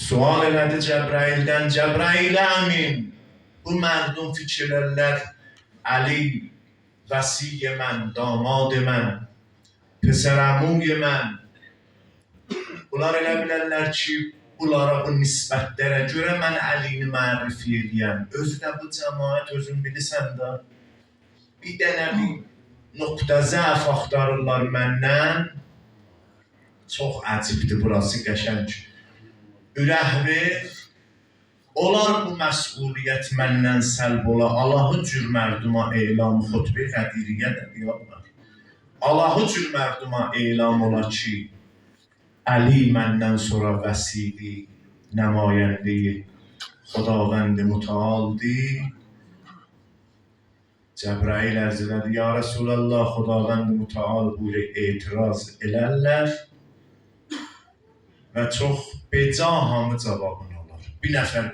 Sual elədi Cəbraildən, Cəbrail əmin, bu mərdum fikirlərlər, Əli, vəsiy mən, damad mən, pəsərəmuy mən, bunlar elə bilərlər ki, bunlara bu nisbətlərə görə mən Əlini mərifə edəyəm. Özü də bu cəmaət, özün bilirsən də, bir dənə bir nöqtə zəf axtarırlar məndən. Çox əcibdir burası, qəşəng. Ürək ver, olar bu məsuliyyət məndən səlb ola, Allahı cür mərduma elam, xutbə qədiriyyə də deyirlər. Allahı cür mərduma elam ola ki, Əli məndən sonra vəsili, nəmayəndi, Xudavənd mütəaldir. Cəbrail ərz elədi, ya Rasulallah, Xudavənd mütəal buyur etiraz elərlər və çox beca hamı cavabını alır. Bir nəfər